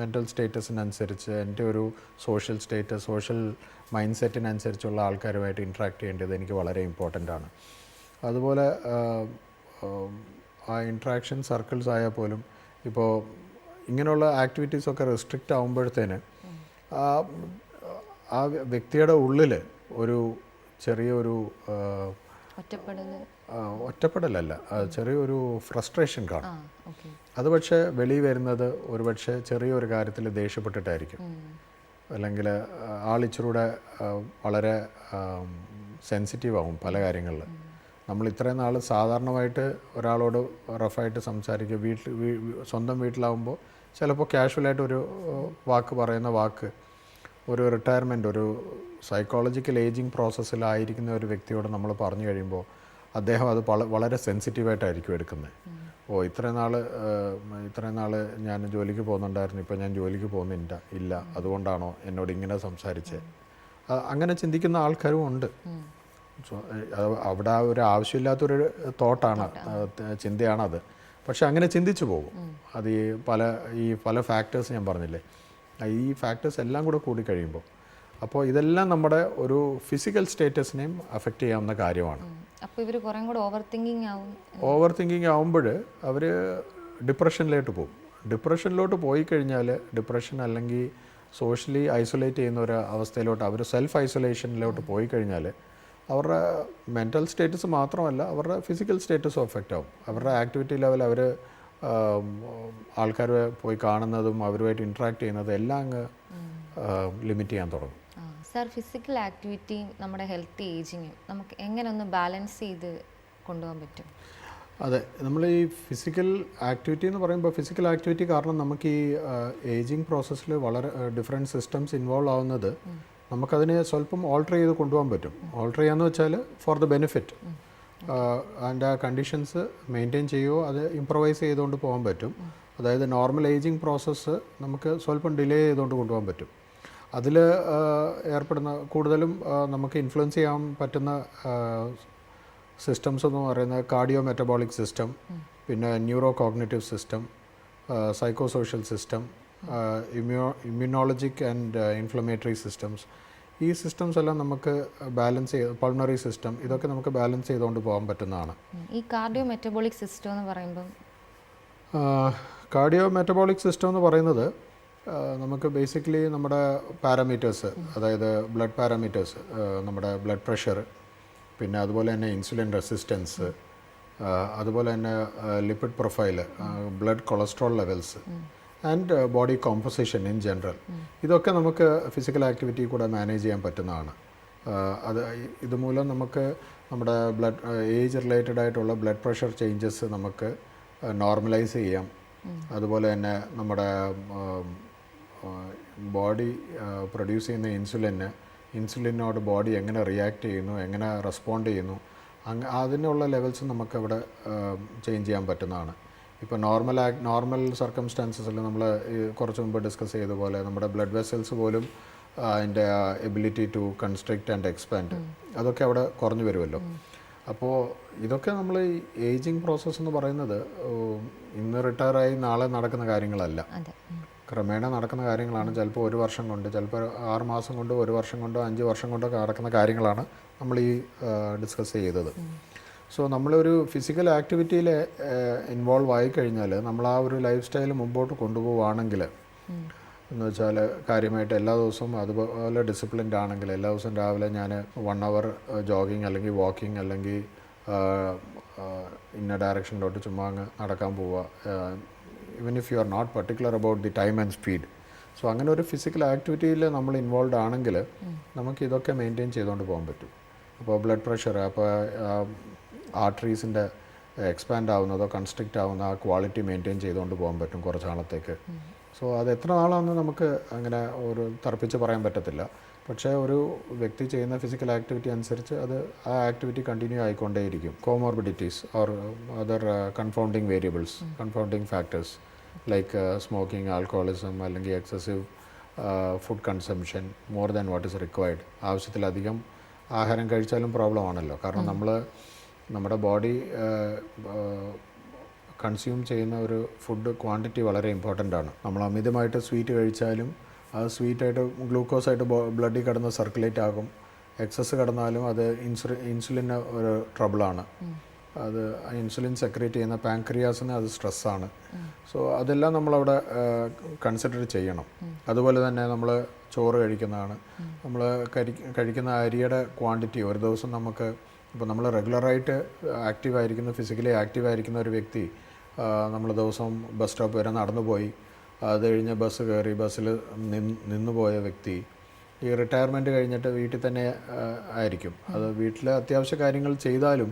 മെൻ്റൽ സ്റ്റേറ്റസിനനുസരിച്ച്, എൻ്റെ ഒരു സോഷ്യൽ സ്റ്റേറ്റസ്, സോഷ്യൽ മൈൻഡ് സെറ്റിനനുസരിച്ചുള്ള ആൾക്കാരുമായിട്ട് ഇൻട്രാക്ട് ചെയ്യേണ്ടത് എനിക്ക് വളരെ ഇമ്പോർട്ടൻ്റ് ആണ്. അതുപോലെ ആ ഇൻട്രാക്ഷൻ സർക്കിൾസ് ആയാൽ പോലും ഇപ്പോൾ ഇങ്ങനെയുള്ള ആക്ടിവിറ്റീസൊക്കെ റെസ്ട്രിക്റ്റ് ആകുമ്പോഴത്തേന് ആ വ്യക്തിയുടെ ഉള്ളിൽ ഒരു ചെറിയൊരു ഒറ്റപ്പെടലല്ല, ചെറിയൊരു ഫ്രസ്ട്രേഷൻ കാണും. അത് പക്ഷേ വെളിയിൽ വരുന്നത് ഒരു പക്ഷേ ചെറിയൊരു കാര്യത്തിൽ ദേഷ്യപ്പെട്ടിട്ടായിരിക്കും. അല്ലെങ്കിൽ ആളിച്ചിലൂടെ വളരെ സെൻസിറ്റീവ് ആവും പല കാര്യങ്ങളിൽ. നമ്മൾ ഇത്രയും നാൾ സാധാരണമായിട്ട് ഒരാളോട് റഫായിട്ട് സംസാരിക്കുക, സ്വന്തം വീട്ടിലാവുമ്പോൾ ചിലപ്പോൾ കാഷ്വലായിട്ട് ഒരു പറയുന്ന വാക്ക്, ഒരു റിട്ടയർമെൻറ്റ്, ഒരു സൈക്കോളജിക്കൽ ഏജിങ് പ്രോസസ്സിലായിരിക്കുന്ന ഒരു വ്യക്തിയോട് നമ്മൾ പറഞ്ഞു കഴിയുമ്പോൾ അദ്ദേഹം അത് വളരെ സെൻസിറ്റീവായിട്ടായിരിക്കും എടുക്കുന്നത്. ഇത്രയും നാൾ ഞാൻ ജോലിക്ക് പോകുന്നുണ്ടായിരുന്നു, ഇപ്പോൾ ഞാൻ ജോലിക്ക് പോകുന്നില്ല ഇല്ല, അതുകൊണ്ടാണോ എന്നോട് ഇങ്ങനെ സംസാരിച്ചത്, അങ്ങനെ ചിന്തിക്കുന്ന ആൾക്കാരും ഉണ്ട്. സോ അവിടെ ഒരു ആവശ്യമില്ലാത്തൊരു തോട്ടാണ്, ചിന്തയാണത്. പക്ഷെ അങ്ങനെ ചിന്തിച്ചു പോകും. അത് ഈ പല ഫാക്ടേഴ്സ് ഞാൻ പറഞ്ഞില്ലേ, ഈ ഫാക്ടേഴ്സ് എല്ലാം കൂടെ കൂടിക്കഴിയുമ്പോൾ, അപ്പോൾ ഇതെല്ലാം നമ്മുടെ ഒരു ഫിസിക്കൽ സ്റ്റേറ്റസിനെയും അഫക്റ്റ് ചെയ്യാവുന്ന കാര്യമാണ്. അപ്പോൾ ഇവർ കുറേ കൂടെ ഓവർ തിങ്കിങ് ആവുമ്പോൾ അവർ ഡിപ്രഷനിലോട്ട് പോകും. ഡിപ്രഷനിലോട്ട് പോയി കഴിഞ്ഞാൽ, ഡിപ്രഷൻ അല്ലെങ്കിൽ സോഷ്യലി ഐസൊലേറ്റ് ചെയ്യുന്ന ഒരു അവസ്ഥയിലോട്ട്, അവർ സെൽഫ് ഐസൊലേഷനിലോട്ട് പോയി കഴിഞ്ഞാൽ അവരുടെ മെൻ്റൽ സ്റ്റേറ്റസ് മാത്രമല്ല, അവരുടെ ഫിസിക്കൽ സ്റ്റേറ്റസും അഫക്റ്റ് ആവും. അവരുടെ ആക്ടിവിറ്റി ലെവൽ, അവർ ആൾക്കാരെ പോയി കാണുന്നതും അവരുമായിട്ട് ഇൻട്രാക്ട് ചെയ്യുന്നതും എല്ലാം അങ്ങ് ലിമിറ്റ് ചെയ്യാൻ തുടങ്ങും. സാർ, ഫിസിക്കൽ ആക്ടിവിറ്റിയും നമ്മുടെ ഹെൽത്തി ഏജിങ്ങും നമുക്ക് എങ്ങനെ ഒന്ന് ബാലൻസ് ചെയ്ത് കൊണ്ടുപോകാൻ പറ്റും? അതെ, നമ്മൾ ഈ ഫിസിക്കൽ ആക്ടിവിറ്റി എന്ന് പറയുമ്പോൾ, ഫിസിക്കൽ ആക്ടിവിറ്റി കാരണം നമുക്ക് ഈ ഏജിങ് പ്രോസസ്സിൽ വളരെ ഡിഫറെൻറ്റ് സിസ്റ്റംസ് ഇൻവോൾവ് ആവുന്നത് നമുക്കതിനെ സ്വല്പം ഓൾട്ടർ ചെയ്ത് കൊണ്ടുപോകാൻ പറ്റും. ഓൾട്ടർ ചെയ്യാന്ന് വെച്ചാൽ ഫോർ ദ ബെനിഫിറ്റ്, അതിൻ്റെ ആ കണ്ടീഷൻസ് മെയിൻറ്റെയിൻ ചെയ്യുകയോ അത് ഇംപ്രവൈസ് ചെയ്തുകൊണ്ട് പോകാൻ പറ്റും. അതായത് നോർമൽ ഏജിങ് പ്രോസസ്സ് നമുക്ക് സ്വല്പം ഡിലേ ചെയ്തുകൊണ്ട് കൊണ്ടുപോകാൻ പറ്റും. അതിൽ ഏർപ്പെടുന്ന കൂടുതലും നമുക്ക് ഇൻഫ്ലുവൻസ് ചെയ്യാൻ പറ്റുന്ന സിസ്റ്റംസ് എന്ന് പറയുന്നത് കാർഡിയോ മെറ്റബോളിക് സിസ്റ്റം, പിന്നെ neuro cognitive system, psycho social system, immunologic and inflammatory systems. ഈ സിസ്റ്റംസ് എല്ലാം നമുക്ക് ബാലൻസ് ചെയ്ത്, പൾമണറി സിസ്റ്റം, ഇതൊക്കെ നമുക്ക് ബാലൻസ് ചെയ്തുകൊണ്ട് പോകാൻ പറ്റുന്നതാണ്. ഈ കാർഡിയോ മെറ്റബോളിക് സിസ്റ്റം എന്ന് പറയുമ്പോൾ, കാർഡിയോ മെറ്റബോളിക് സിസ്റ്റം എന്ന് പറയുന്നത് നമുക്ക് ബേസിക്കലി നമ്മുടെ പാരാമീറ്റേഴ്സ്, അതായത് ബ്ലഡ് പാരാമീറ്റേഴ്സ്, നമ്മുടെ ബ്ലഡ് പ്രഷർ, പിന്നെ അതുപോലെ തന്നെ ഇൻസുലിൻ റെസിസ്റ്റൻസ്, അതുപോലെ തന്നെ lipid profile, blood cholesterol levels and body composition in general, ഇതൊക്കെ നമുക്ക് ഫിസിക്കൽ ആക്ടിവിറ്റി കൂടെ മാനേജ് ചെയ്യാൻ പറ്റുന്നതാണ്. ഇതുമൂലം നമുക്ക് നമ്മുടെ ഏജ് റിലേറ്റഡ് ആയിട്ടുള്ള ബ്ലഡ് പ്രഷർ ചേഞ്ചസ് നമുക്ക് നോർമലൈസ് ചെയ്യാം. അതുപോലെ തന്നെ നമ്മുടെ ബോഡി പ്രൊഡ്യൂസ് ചെയ്യുന്ന ഇൻസുലിനോട് ബോഡി എങ്ങനെ റിയാക്ട് ചെയ്യുന്നു, എങ്ങനെ റെസ്പോണ്ട് ചെയ്യുന്നു, അതിനുള്ള ലെവൽസ് നമുക്കവിടെ ചേഞ്ച് ചെയ്യാൻ പറ്റുന്നതാണ്. ഇപ്പോൾ നോർമൽ സർക്കംസ്റ്റാൻസസിൽ നമ്മൾ കുറച്ച് മുമ്പ് ഡിസ്കസ് ചെയ്ത പോലെ നമ്മുടെ ബ്ലഡ് വെസൽസ് പോലും അതിൻ്റെ ability to constrict and expand, അതൊക്കെ അവിടെ കുറഞ്ഞു വരുമല്ലോ. അപ്പോൾ ഇതൊക്കെ നമ്മൾ ഈ ഏജിങ് പ്രോസസ്സ് എന്ന് പറയുന്നത് ഇന്ന് റിട്ടയറായി നാളെ നടക്കുന്ന കാര്യങ്ങളല്ല, ക്രമേണ നടക്കുന്ന കാര്യങ്ങളാണ്. ചിലപ്പോൾ 1 വർഷം കൊണ്ട്, ചിലപ്പോൾ 6 മാസം കൊണ്ട്, 1 വർഷം കൊണ്ടോ 5 വർഷം കൊണ്ടോ നടക്കുന്ന കാര്യങ്ങളാണ് നമ്മൾ ഈ ഡിസ്കസ് ചെയ്തത്. സോ നമ്മളൊരു ഫിസിക്കൽ ആക്ടിവിറ്റിയിൽ ഇൻവോൾവ് ആയിക്കഴിഞ്ഞാൽ, നമ്മൾ ആ ഒരു ലൈഫ് സ്റ്റൈൽ മുമ്പോട്ട് കൊണ്ടുപോവുകയാണെങ്കിൽ, എന്ന് വെച്ചാൽ കാര്യമായിട്ട് എല്ലാ ദിവസവും അതുപോലെ ഡിസിപ്ലിൻഡ് ആണെങ്കിൽ, എല്ലാ ദിവസവും രാവിലെ ഞാൻ 1 അവർ ജോഗിങ് അല്ലെങ്കിൽ വാക്കിംഗ് അല്ലെങ്കിൽ ഇന്ന ഡയറക്ഷനിലോട്ട് ചുമ്മാ അങ്ങ് നടക്കാൻ പോവുക, even if you are not particular about the time and speed. So അങ്ങനെ ഒരു ഫിസിക്കൽ ആക്ടിവിറ്റിയിൽ നമ്മൾ ഇൻവോൾവ് ആണെങ്കിൽ നമുക്ക് ഇതൊക്കെ മെയിൻറ്റെയിൻ ചെയ്തുകൊണ്ട് പോകാൻ പറ്റും. അപ്പോൾ ബ്ലഡ് പ്രഷർ, അപ്പോൾ ആർട്ടറീസിൻ്റെ എക്സ്പാൻഡ് ആവുന്നതോ കൺസ്ട്രിക്റ്റ് ആവുന്ന ആ ക്വാളിറ്റി മെയിൻറ്റെയിൻ ചെയ്തുകൊണ്ട് പോകാൻ പറ്റും കുറച്ച് നാളത്തേക്ക്. സോ അത് എത്ര നാളാണെന്ന് നമുക്ക് അങ്ങനെ ഒരു തർപ്പിച്ച് പറയാൻ പറ്റത്തില്ല. പക്ഷേ ഒരു വ്യക്തി ചെയ്യുന്ന ഫിസിക്കൽ ആക്ടിവിറ്റി അനുസരിച്ച് ആ ആക്ടിവിറ്റി കണ്ടിന്യൂ ആയിക്കൊണ്ടേയിരിക്കും. Comorbidities or other confounding variables, confounding factors like smoking, alcoholism, അല്ലെങ്കിൽ excessive food consumption, more than what is required. ആവശ്യത്തിലധികം ആഹാരം കഴിച്ചാലും പ്രോബ്ലം ആണല്ലോ. കാരണം നമ്മുടെ ബോഡി കൺസ്യൂം ചെയ്യുന്ന ഒരു ഫുഡ് ക്വാണ്ടിറ്റി വളരെ ഇമ്പോർട്ടൻ്റ് ആണ്. നമ്മൾ അമിതമായിട്ട് സ്വീറ്റ് കഴിച്ചാലും അത് സ്വീറ്റായിട്ട് ഗ്ലൂക്കോസായിട്ട് ബ്ലഡിൽ കിടന്ന് സർക്കുലേറ്റ് ആകും. എക്സസ് കിടന്നാലും അത് ഇൻസുലിന് ഒരു ട്രബിളാണ്. അത് ഇൻസുലിൻ സെക്രേറ്റ് ചെയ്യുന്ന പാൻക്രിയാസിന് അത് സ്ട്രെസ്സാണ്. സോ അതെല്ലാം നമ്മളവിടെ കൺസിഡർ ചെയ്യണം. അതുപോലെ തന്നെ നമ്മൾ ചോറ് കഴിക്കുന്നതാണ്. നമ്മൾ കഴിക്കുന്ന അരിയുടെ ക്വാണ്ടിറ്റി ഒരു ദിവസം നമുക്ക്, ഇപ്പോൾ നമ്മൾ റെഗുലറായിട്ട് ആക്റ്റീവായിരിക്കുന്ന, ഫിസിക്കലി ആക്റ്റീവായിരിക്കുന്ന ഒരു വ്യക്തി നമ്മൾ ദിവസവും ബസ് സ്റ്റോപ്പ് വരെ നടന്നു പോയി, അത് കഴിഞ്ഞ് ബസ് കയറി, ബസ്സിൽ നിന്ന് പോയ വ്യക്തി ഈ റിട്ടയർമെൻറ്റ് കഴിഞ്ഞിട്ട് വീട്ടിൽ തന്നെ ആയിരിക്കും. അത് വീട്ടിലെ അത്യാവശ്യ കാര്യങ്ങൾ ചെയ്താലും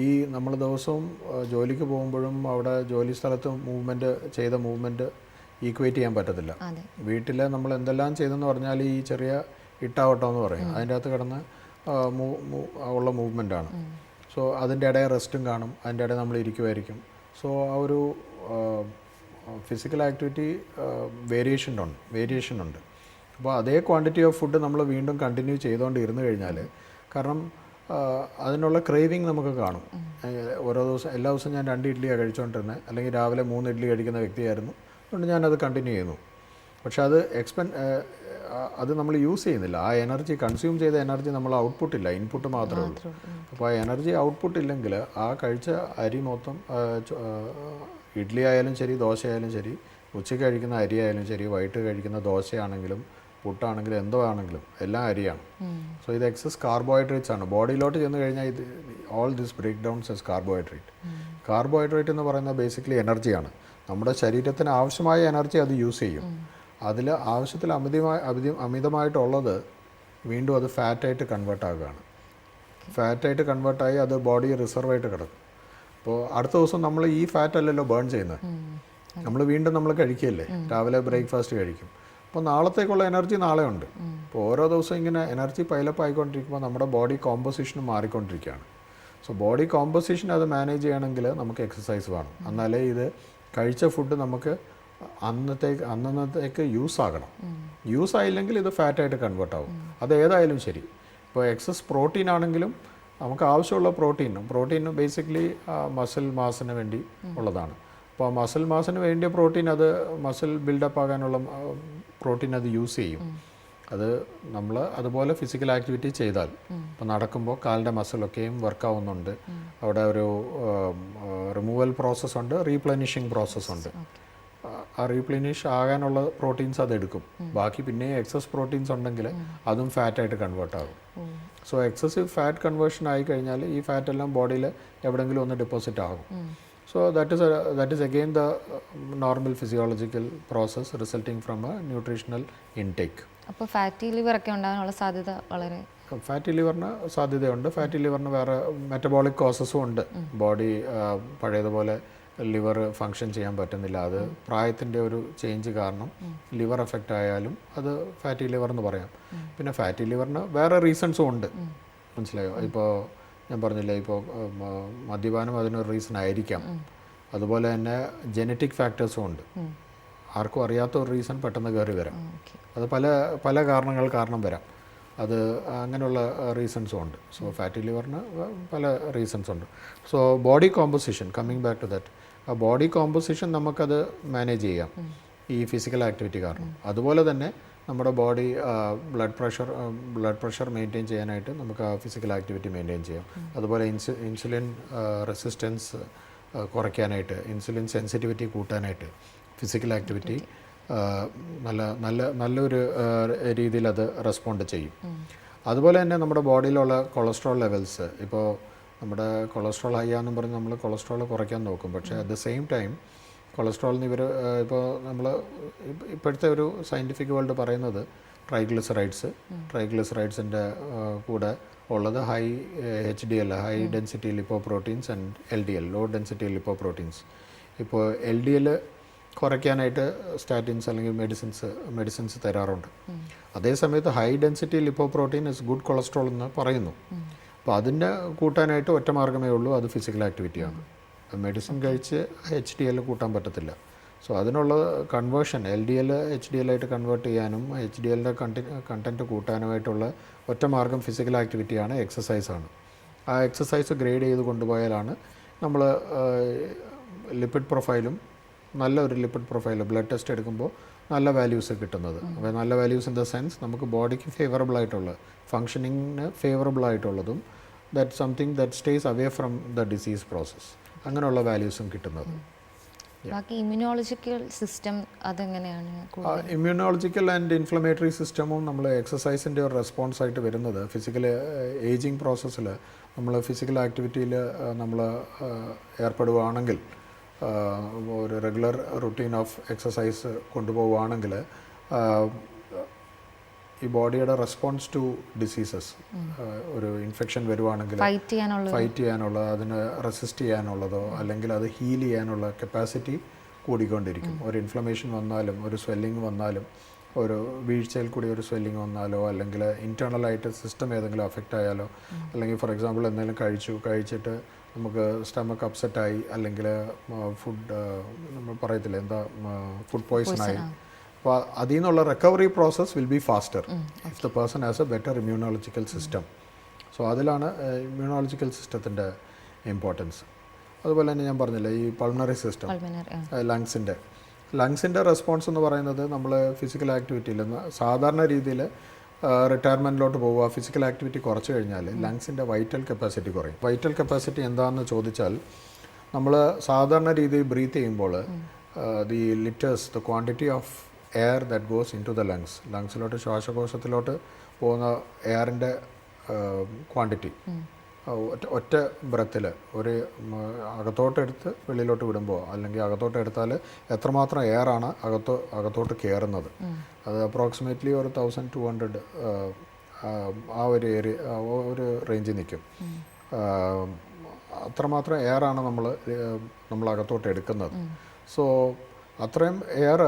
ഈ നമ്മൾ ദിവസവും ജോലിക്ക് പോകുമ്പോഴും അവിടെ ജോലി സ്ഥലത്ത് ചെയ്ത മൂവ്മെൻറ്റ് ഈക്വേറ്റ് ചെയ്യാൻ പറ്റത്തില്ല. വീട്ടിൽ നമ്മൾ എന്തെല്ലാം ചെയ്തെന്ന് പറഞ്ഞാൽ ഈ ചെറിയ ഇട്ടാവട്ടം എന്ന് പറയും, അതിൻ്റെ അകത്ത് കിടന്ന് ഉള്ള മൂവ്മെൻറ്റാണ്. സോ അതിൻ്റെ ഇടയിൽ റെസ്റ്റും കാണും, അതിൻ്റെ ഇടയിൽ നമ്മൾ ഇരിക്കുമായിരിക്കും. സോ ആ ഒരു ഫിസിക്കൽ ആക്ടിവിറ്റി വേരിയേഷൻ ഉണ്ട്. അപ്പോൾ അതേ ക്വാണ്ടിറ്റി ഓഫ് ഫുഡ് നമ്മൾ വീണ്ടും കണ്ടിന്യൂ ചെയ്തുകൊണ്ട് ഇരുന്ന് കഴിഞ്ഞാൽ, കാരണം അതിനുള്ള ക്രേവിങ് നമുക്ക് കാണും. ഓരോ ദിവസം എല്ലാ ദിവസവും ഞാൻ 2 ഇഡ്ഡലിയാണ് കഴിച്ചുകൊണ്ടിരുന്നത്, അല്ലെങ്കിൽ രാവിലെ 3 ഇഡ്ഡലി കഴിക്കുന്ന വ്യക്തിയായിരുന്നു, അതുകൊണ്ട് ഞാനത് കണ്ടിന്യൂ ചെയ്യുന്നു. പക്ഷേ അത് നമ്മൾ യൂസ് ചെയ്യുന്നില്ല. ആ എനർജി, കൺസ്യൂം ചെയ്ത എനർജി നമ്മൾ ഔട്ട്പുട്ട് ഇല്ല, ഇൻപുട്ട് മാത്രമേ ഉള്ളൂ. അപ്പോൾ ആ എനർജി ഔട്ട്പുട്ട് ഇല്ലെങ്കിൽ ആ കഴിച്ച അരി മൊത്തം, ഇഡ്ഡലി ആയാലും ശരി, ദോശ ആയാലും ശരി, ഉച്ചയ്ക്ക് കഴിക്കുന്ന അരി ആയാലും ശരി, വൈകിട്ട് കഴിക്കുന്ന ദോശയാണെങ്കിലും പുട്ടാണെങ്കിലും എന്തോ ആണെങ്കിലും എല്ലാം അരിയാണ്. സോ ഇത് എക്സസ് കാർബോഹൈഡ്രേറ്റ്സ് ആണ്. ബോഡിയിലോട്ട് ചെന്ന് കഴിഞ്ഞാൽ ഇത് all this breakdowns as carbohydrate. Carbohydrate എന്ന് പറയുന്നത് ബേസിക്കലി എനർജിയാണ്. നമ്മുടെ ശരീരത്തിന് ആവശ്യമായ എനർജി അത് യൂസ് ചെയ്യും. അതിൽ ആവശ്യത്തിൽ അമിതമായിട്ടുള്ളത് വീണ്ടും അത് ഫാറ്റായിട്ട് കൺവേർട്ട് ആകുകയാണ്. ഫാറ്റായിട്ട് കൺവേർട്ടായി അത് ബോഡി റിസർവായിട്ട് കിടക്കും. അപ്പോൾ അടുത്ത ദിവസം നമ്മൾ ഈ ഫാറ്റ് അല്ലല്ലോ ബേൺ ചെയ്യുന്നത്, നമ്മൾ വീണ്ടും നമ്മൾ കഴിക്കുകയല്ലേ, രാവിലെ ബ്രേക്ക്ഫാസ്റ്റ് കഴിക്കും. അപ്പോൾ നാളത്തേക്കുള്ള എനർജി നാളെ ഉണ്ട്. അപ്പോൾ ഓരോ ദിവസവും ഇങ്ങനെ എനർജി പൈലപ്പ് ആയിക്കൊണ്ടിരിക്കുമ്പോൾ നമ്മുടെ ബോഡി കോമ്പോസിഷനും മാറിക്കൊണ്ടിരിക്കുകയാണ്. സോ ബോഡി കോമ്പോസിഷൻ അത് മാനേജ് ചെയ്യണമെങ്കിൽ നമുക്ക് എക്സസൈസ് വേണം. എന്നാലേ ഇത് കഴിച്ച ഫുഡ് നമുക്ക് അന്നത്തേക്ക് യൂസ് ആകണം. യൂസ് ആയില്ലെങ്കിൽ ഇത് ഫാറ്റായിട്ട് കൺവേർട്ട് ആവും. അത് ഏതായാലും ശരി. ഇപ്പോൾ എക്സസ് പ്രോട്ടീൻ ആണെങ്കിലും നമുക്ക് ആവശ്യമുള്ള പ്രോട്ടീൻ ബേസിക്കലി മസിൽ മാസിന് വേണ്ടി ഉള്ളതാണ്. അപ്പോൾ മസിൽ മാസിന് വേണ്ടിയ പ്രോട്ടീൻ, അത് മസിൽ ബിൽഡപ്പ് ആകാനുള്ള പ്രോട്ടീൻ അത് യൂസ് ചെയ്യും. അത് നമ്മൾ അതുപോലെ ഫിസിക്കൽ ആക്ടിവിറ്റി ചെയ്താൽ, ഇപ്പോൾ നടക്കുമ്പോൾ കാലിൻ്റെ മസിലൊക്കെയും വർക്കാവുന്നുണ്ട്. അവിടെ ഒരു റിമൂവൽ പ്രോസസ്സുണ്ട്, റീപ്ലനിഷിങ് പ്രോസസ്സുണ്ട്. ആ റീപ്ലനിഷ് ആകാനുള്ള പ്രോട്ടീൻസ് അതെടുക്കും. ബാക്കി പിന്നെ എക്സസ് പ്രോട്ടീൻസ് ഉണ്ടെങ്കിൽ അതും ഫാറ്റായിട്ട് കൺവേർട്ട് ആകും. സോ എക്സസീവ് ഫാറ്റ് കൺവേർഷൻ ആയി കഴിഞ്ഞാൽ ഈ ഫാറ്റ് എല്ലാം ബോഡിയിൽ എവിടെയെങ്കിലും ഒന്ന് ഡെപ്പോസിറ്റ് ആകും. So that is again the normal physiological process resulting from a nutritional intake. അപ്പോൾ ഫാറ്റി ലിവർ ഒക്കെ ഉണ്ടാകാനുള്ള സാധ്യത വളരെ, ഫാറ്റി ലിവറിന് സാധ്യതയുണ്ട്. ഫാറ്റി ലിവറിന് വേറെ മെറ്റബോളിക് കോസസും ഉണ്ട്. ബോഡി പഴയതുപോലെ ലിവർ ഫങ്ഷൻ ചെയ്യാൻ പറ്റുന്നില്ല. അത് പ്രായത്തിൻ്റെ ഒരു ചേഞ്ച് കാരണം ലിവർ എഫക്റ്റ് ആയാലും അത് ഫാറ്റി ലിവർ എന്ന് പറയാം. പിന്നെ ഫാറ്റി ലിവറിന് വേറെ റീസൺസും ഉണ്ട്, മനസ്സിലായോ? ഇപ്പോൾ ഞാൻ പറഞ്ഞില്ലേ, ഇപ്പോൾ മദ്യപാനം അതിനൊരു റീസൺ ആയിരിക്കാം. അതുപോലെ തന്നെ ജനറ്റിക് ഫാക്ടേഴ്സും ഉണ്ട്. ആർക്കും അറിയാത്ത ഒരു റീസൺ പെട്ടെന്ന് കയറി വരാം. അത് പല കാരണങ്ങൾ കാരണം വരാം. അത് അങ്ങനെയുള്ള റീസൺസും ഉണ്ട്. സോ ഫാറ്റി ലിവറിന് പല റീസൺസ് ഉണ്ട്. So body composition, coming back to that, ആ ബോഡി കോമ്പോസിഷൻ നമുക്കത് മാനേജ് ചെയ്യാം ഈ ഫിസിക്കൽ ആക്ടിവിറ്റി കാരണം. അതുപോലെ തന്നെ നമ്മുടെ ബോഡി ബ്ലഡ് പ്രഷർ മെയിൻറ്റെയിൻ ചെയ്യാനായിട്ട് നമുക്ക് ആ ഫിസിക്കൽ ആക്ടിവിറ്റി മെയിൻറ്റെയിൻ ചെയ്യാം. അതുപോലെ ഇൻസുലിൻ റെസിസ്റ്റൻസ് കുറയ്ക്കാനായിട്ട്, ഇൻസുലിൻ സെൻസിറ്റിവിറ്റി കൂട്ടാനായിട്ട് ഫിസിക്കൽ ആക്ടിവിറ്റി നല്ലൊരു രീതിയിൽ അത് റെസ്പോണ്ട് ചെയ്യും. അതുപോലെ തന്നെ നമ്മുടെ ബോഡിയിലുള്ള കൊളസ്ട്രോൾ ലെവൽസ്, ഇപ്പോൾ നമ്മുടെ കൊളസ്ട്രോൾ ഹൈ ആണെന്നും പറഞ്ഞ് നമ്മൾ കൊളസ്ട്രോൾ കുറയ്ക്കാൻ നോക്കും. പക്ഷേ അറ്റ് ദ സെയിം ടൈം കൊളസ്ട്രോളിന് ഇപ്പോൾ നമ്മൾ ഇപ്പോഴത്തെ ഒരു സയൻറ്റിഫിക് വേൾഡ് പറയുന്നത് ട്രൈഗ്ലിസറൈഡ്സിൻ്റെ കൂടെ ഉള്ളത് high HDL, high density lipoproteins, and LDL, low density lipoproteins. ഇപ്പോൾ LDL കുറയ്ക്കാനായിട്ട് സ്റ്റാറ്റിൻസ് അല്ലെങ്കിൽ മെഡിസിൻസ് തരാറുണ്ട്. അതേസമയത്ത് high density lipoprotein is good cholesterol എന്ന് പറയുന്നു. അപ്പോൾ അതിൻ്റെ കൂട്ടാനായിട്ട് ഒറ്റ മാർഗ്ഗമേ ഉള്ളൂ, അത് ഫിസിക്കൽ ആക്ടിവിറ്റിയാണ്. മെഡിസിൻ കഴിച്ച് HDL കൂട്ടാൻ പറ്റത്തില്ല. സോ അതിനുള്ള കൺവേർഷൻ LDL HDL ആയിട്ട് കൺവേർട്ട് ചെയ്യാനും HDLൻ്റെ കണ്ടൻറ്റ് കൂട്ടാനുമായിട്ടുള്ള ഒറ്റ മാർഗ്ഗം ഫിസിക്കൽ ആക്ടിവിറ്റിയാണ്, എക്സസൈസാണ്. ആ എക്സസൈസ് ഗ്രേഡ് ചെയ്ത് കൊണ്ടുപോയാലാണ് നമ്മൾ ലിപ്പിഡ് പ്രൊഫൈലും, നല്ലൊരു ലിപ്പിഡ് പ്രൊഫൈൽ ബ്ലഡ് ടെസ്റ്റ് എടുക്കുമ്പോൾ നല്ല വാല്യൂസ് കിട്ടുന്നത്. അപ്പോൾ നല്ല വാല്യൂസ് ഇൻ ദ സെൻസ് നമുക്ക് ബോഡിക്ക് ഫേവറബിൾ ആയിട്ടുള്ള, ഫങ്ഷനിങ്ങിന് ഫേവറബിൾ ആയിട്ടുള്ളതും, that something that stays away from the disease process, അങ്ങനെയുള്ള വാല്യൂസും കിട്ടുന്നത്. ബാക്കി ഇമ്മ്യൂണോളജിക്കൽ സിസ്റ്റം അതെങ്ങനെയാണ്? ഇമ്മ്യൂണോളജിക്കൽ ആൻഡ് ഇൻഫ്ലമേറ്ററി സിസ്റ്റമും നമ്മൾ എക്സസൈസിൻ്റെ ഒരു റെസ്പോൺസ് ആയിട്ട് വരുന്നത് ഫിസിക്കൽ ഏജിങ് പ്രോസസ്സിൽ നമ്മൾ ഫിസിക്കൽ ആക്ടിവിറ്റിയിൽ നമ്മൾ ഏർപ്പെടുകയാണെങ്കിൽ, ഒരു റെഗുലർ റുട്ടീൻ ഓഫ് എക്സസൈസ് കൊണ്ടുപോവുകയാണെങ്കിൽ ഈ ബോഡിയുടെ റെസ്പോൺസ് ടു ഡിസീസസ്, ഒരു ഇൻഫെക്ഷൻ വരുവാണെങ്കിൽ ഫൈറ്റ് ചെയ്യാനുള്ള, അതിന് റെസിസ്റ്റ് ചെയ്യാനുള്ളതോ അല്ലെങ്കിൽ അത് ഹീൽ ചെയ്യാനുള്ള കപ്പാസിറ്റി കൂടിക്കൊണ്ടിരിക്കും. ഒരു ഇൻഫ്ലമേഷൻ വന്നാലും, ഒരു സ്വെല്ലിങ് വന്നാലും, ഒരു വീഴ്ചയിൽ കൂടി ഒരു സ്വെല്ലിങ് വന്നാലോ, അല്ലെങ്കിൽ ഇൻറ്റേർണലായിട്ട് സിസ്റ്റം ഏതെങ്കിലും അഫക്റ്റ് ആയാലോ, അല്ലെങ്കിൽ ഫോർ എക്സാമ്പിൾ എന്തെങ്കിലും കഴിച്ചിട്ട് നമുക്ക് സ്റ്റമക്ക് അപ്സെറ്റായി അല്ലെങ്കിൽ ഫുഡ് നമ്മൾ പറയത്തില്ല എന്താ ഫുഡ് പോയ്സണായി, അപ്പോൾ അതിൽ നിന്നുള്ള recovery process will be faster if the person has a better immunological system. So അതിലാണ് ഇമ്മ്യൂണോളജിക്കൽ സിസ്റ്റത്തിൻ്റെ ഇമ്പോർട്ടൻസ്. അതുപോലെ തന്നെ ഞാൻ പറഞ്ഞില്ലേ ഈ പൾമണറി സിസ്റ്റം, ലങ്സിൻ്റെ റെസ്പോൺസ് എന്ന് പറയുന്നത് നമ്മൾ ഫിസിക്കൽ ആക്ടിവിറ്റിയിൽ നിന്ന് സാധാരണ രീതിയിൽ റിട്ടയർമെൻറ്റിലോട്ട് പോവുക, ഫിസിക്കൽ ആക്ടിവിറ്റി കുറച്ച് കഴിഞ്ഞാൽ ലങ്സിൻ്റെ വൈറ്റൽ കപ്പാസിറ്റി കുറയും. വൈറ്റൽ കപ്പാസിറ്റി എന്താണെന്ന് ചോദിച്ചാൽ നമ്മൾ സാധാരണ രീതിയിൽ ബ്രീത്ത് ചെയ്യുമ്പോൾ the litres the quantity of air that goes into the ലങ്സിലോട്ട് ശ്വാസകോശത്തിലോട്ട് പോകുന്ന എയറിൻ്റെ ക്വാണ്ടിറ്റി ഒറ്റ ബ്രത്തിൽ ഒരു അകത്തോട്ടെടുത്ത് വെളിയിലോട്ട് വിടുമ്പോൾ അല്ലെങ്കിൽ അകത്തോട്ടെടുത്താൽ എത്രമാത്രം എയറാണ് അകത്തോട്ട് കയറുന്നത്, അത് അപ്രോക്സിമേറ്റ്ലി ഒരു 1200 ആ ഒരു ഏരിയ ഒരു റേഞ്ചിൽ നിൽക്കും. അത്രമാത്രം എയറാണ് നമ്മൾ അകത്തോട്ട് എടുക്കുന്നത്. സോ അത്രയും എയർ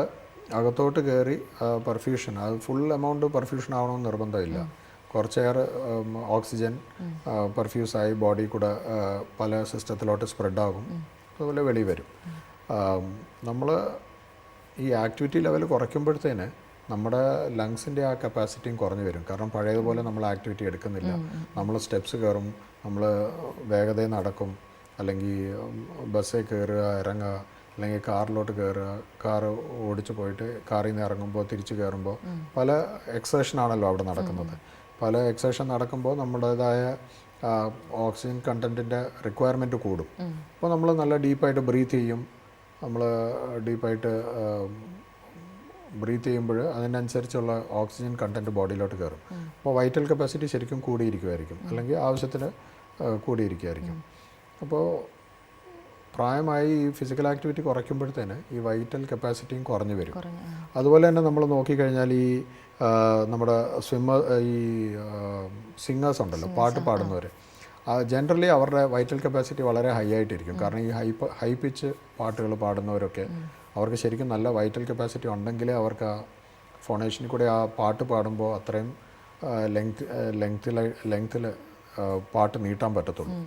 അകത്തോട്ട് കയറി പെർഫ്യൂഷൻ, അത് ഫുൾ എമൗണ്ട് പെർഫ്യൂഷൻ ആവണമെന്ന് നിർബന്ധമില്ല. കുറച്ച് എയർ ഓക്സിജൻ പെർഫ്യൂസായി ബോഡി കൂടെ പല സിസ്റ്റത്തിലോട്ട് സ്പ്രെഡാകും, അതുപോലെ വെളി വരും. നമ്മൾ ഈ ആക്ടിവിറ്റി ലെവൽ കുറയ്ക്കുമ്പോഴത്തേന് നമ്മുടെ ലങ്സിൻ്റെ ആ കപ്പാസിറ്റിയും കുറഞ്ഞു വരും. കാരണം പഴയതുപോലെ നമ്മൾ ആക്ടിവിറ്റി എടുക്കുന്നില്ല. നമ്മൾ സ്റ്റെപ്സ് കയറും, നമ്മൾ വേഗതയിൽ നടക്കും, അല്ലെങ്കിൽ ബസ്സിൽ കയറുക ഇറങ്ങുക, അല്ലെങ്കിൽ കാറിലോട്ട് കയറുക, കാറ് ഓടിച്ചു പോയിട്ട് കാറിൽ നിന്ന് ഇറങ്ങുമ്പോൾ തിരിച്ച് കയറുമ്പോൾ പല എക്സേഷനാണല്ലോ അവിടെ നടക്കുന്നത്. പല എക്സേഷൻ നടക്കുമ്പോൾ നമ്മുടേതായ ഓക്സിജൻ കണ്ടൻറ്റിൻ്റെ റിക്വയർമെൻറ്റ് കൂടും. അപ്പോൾ നമ്മൾ നല്ല ഡീപ്പായിട്ട് ബ്രീത്ത് ചെയ്യും. നമ്മൾ ഡീപ്പായിട്ട് ബ്രീത്ത് ചെയ്യുമ്പോൾ അതിനനുസരിച്ചുള്ള ഓക്സിജൻ കണ്ടൻറ്റ് ബോഡിയിലോട്ട് കയറും. അപ്പോൾ വൈറ്റൽ കപ്പാസിറ്റി ശരിക്കും കൂടിയിരിക്കുമായിരിക്കും, അല്ലെങ്കിൽ ആവശ്യത്തിന് കൂടിയിരിക്കുമായിരിക്കും. അപ്പോൾ പ്രായമായി ഈ ഫിസിക്കൽ ആക്ടിവിറ്റി കുറയ്ക്കുമ്പോഴത്തേന് ഈ വൈറ്റൽ കപ്പാസിറ്റിയും കുറഞ്ഞു വരും. അതുപോലെ തന്നെ നമ്മൾ നോക്കിക്കഴിഞ്ഞാൽ ഈ നമ്മുടെ ഈ സിംഗേഴ്സ് ഉണ്ടല്ലോ, പാട്ട് പാടുന്നവർ, ജനറലി അവരുടെ വൈറ്റൽ കപ്പാസിറ്റി വളരെ ഹൈ ആയിട്ടിരിക്കും. കാരണം ഈ ഹൈ പിച്ച് പാട്ടുകൾ പാടുന്നവരൊക്കെ അവർക്ക് ശരിക്കും നല്ല വൈറ്റൽ കപ്പാസിറ്റി ഉണ്ടെങ്കിലേ അവർക്ക് ആ ഫോണേഷനിൽ കൂടെ ആ പാട്ട് പാടുമ്പോൾ അത്രയും ലെങ്ത്തിൽ പാട്ട് നീട്ടാൻ പറ്റത്തുള്ളൂ.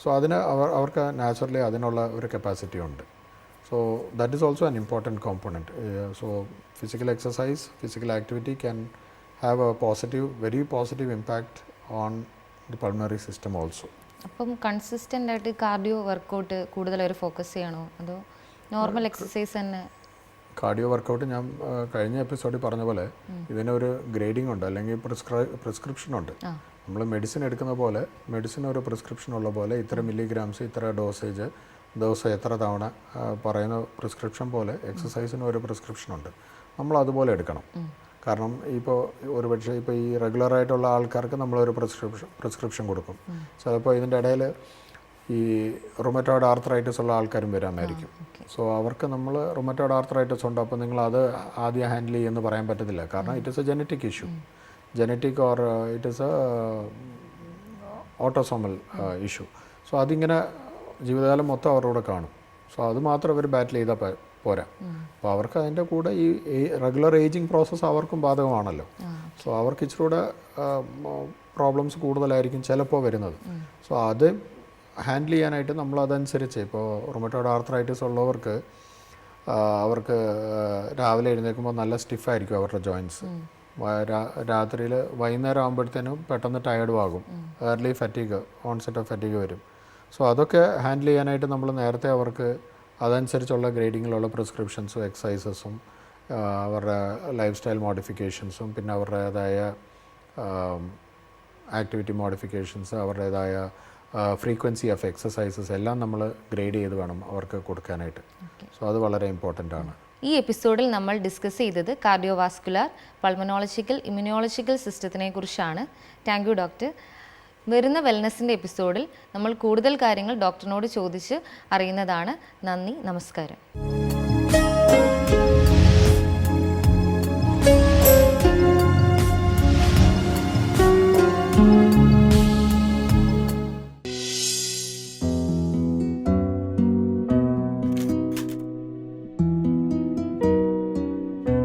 സോ അതിന് അവർക്ക് നാച്ചുറലി അതിനുള്ള ഒരു കപ്പാസിറ്റി ഉണ്ട്. So that is also an important component. So physical exercise, physical activity can have a very positive impact on the pulmonary system also. അപ്പം കൺസിസ്റ്റൻ്റ് ആയിട്ട് കാർഡിയോ വർക്കൗട്ട് കൂടുതലൊരു ഫോക്കസ് ചെയ്യണോ അതോ നോർമൽ എക്സസൈസ് തന്നെ? Cardio workout ഞാൻ കഴിഞ്ഞ എപ്പിസോഡിൽ പറഞ്ഞ പോലെ ഇതിനൊരു ഗ്രേഡിംഗ് ഉണ്ട്, അല്ലെങ്കിൽ പ്രിസ്ക്രിപ്ഷൻ ഉണ്ട്. നമ്മൾ മെഡിസിൻ എടുക്കുന്ന പോലെ, മെഡിസിൻ ഒരു പ്രിസ്ക്രിപ്ഷൻ ഉള്ള പോലെ ഇത്ര മില്ലിഗ്രാംസ്, ഇത്ര ഡോസേജ്, ദിവസം എത്ര തവണ പറയുന്ന പ്രിസ്ക്രിപ്ഷൻ പോലെ എക്സസൈസിന് ഒരു പ്രിസ്ക്രിപ്ഷനുണ്ട്. നമ്മൾ അതുപോലെ എടുക്കണം. കാരണം ഇപ്പോൾ ഒരുപക്ഷെ ഇപ്പോൾ ഈ റെഗുലറായിട്ടുള്ള ആൾക്കാർക്ക് നമ്മളൊരു പ്രിസ്ക്രിപ്ഷൻ കൊടുക്കും. ചിലപ്പോൾ ഇതിൻ്റെ ഇടയിൽ ഈ റുമറ്റോയ്ഡ് ആർത്രൈറ്റിസ് ഉള്ള ആൾക്കാരും വരാമായിരിക്കും. സോ അവർക്ക് നമ്മൾ റുമറ്റോയ്ഡ് ആർത്രൈറ്റിസ് ഉണ്ട്, അപ്പോൾ നിങ്ങളത് ആദ്യം ഹാൻഡിൽ ചെയ്യുമെന്ന് പറയാൻ പറ്റത്തില്ല. കാരണം it is A genetic issue, genetic or it is A autosomal issue. So അതിങ്ങനെ ജീവിതകാലം മൊത്തം അവരുടെ കൂടെ കാണും. സോ അത് മാത്രം അവർ ബാറ്റിൽ ചെയ്താൽ പോരാ. അപ്പോൾ അവർക്ക് അതിൻ്റെ കൂടെ ഈ റെഗുലർ ഏജിങ് പ്രോസസ്സ് അവർക്കും ബാധകമാണല്ലോ. സോ അവർക്ക് ഇച്ചിരി കൂടെ പ്രോബ്ലംസ് കൂടുതലായിരിക്കും ചിലപ്പോൾ വരുന്നത്. സോ അത് ഹാൻഡിൽ ചെയ്യാനായിട്ട് നമ്മളതനുസരിച്ച്, ഇപ്പോൾ റുമറ്റോയ്ഡ് ആർത്രൈറ്റിസ് ഉള്ളവർക്ക് അവർക്ക് രാവിലെ എഴുന്നേൽക്കുമ്പോൾ നല്ല സ്റ്റിഫായിരിക്കും അവരുടെ ജോയിൻറ്റ്സ്. രാത്രിയിൽ വൈകുന്നേരം ആകുമ്പോഴത്തേനും പെട്ടെന്ന് ടയേർഡും ആകും, early fatigue, onset of fatigue വരും. സോ അതൊക്കെ ഹാൻഡിൽ ചെയ്യാനായിട്ട് നമ്മൾ നേരത്തെ അവർക്ക് അതനുസരിച്ചുള്ള ഗ്രേഡിങ്ങിലുള്ള പ്രിസ്ക്രിപ്ഷൻസും എക്സസൈസസും അവരുടെ ലൈഫ് സ്റ്റൈൽ മോഡിഫിക്കേഷൻസും പിന്നെ അവരുടേതായ ആക്ടിവിറ്റി മോഡിഫിക്കേഷൻസ്, അവരുടേതായ ഫ്രീക്വൻസി ഓഫ് എക്സസൈസസ് എല്ലാം നമ്മൾ ഗ്രേഡ് ചെയ്ത് വേണം അവർക്ക് കൊടുക്കാനായിട്ട്. സോ അത് വളരെ ഇമ്പോർട്ടൻ്റ് ആണ്. ഈ എപ്പിസോഡിൽ നമ്മൾ ഡിസ്കസ് ചെയ്തത് കാർഡിയോവാസ്കുലർ, പൾമനോളജിക്കൽ, ഇമ്മ്യൂണോളജിക്കൽ സിസ്റ്റത്തിനെ കുറിച്ചാണ്. Thank you doctor. വരുന്ന വെൽനസിൻ്റെ എപ്പിസോഡിൽ നമ്മൾ കൂടുതൽ കാര്യങ്ങൾ ഡോക്ടറിനോട് ചോദിച്ച് അറിയുന്നതാണ്. നന്ദി, നമസ്കാരം.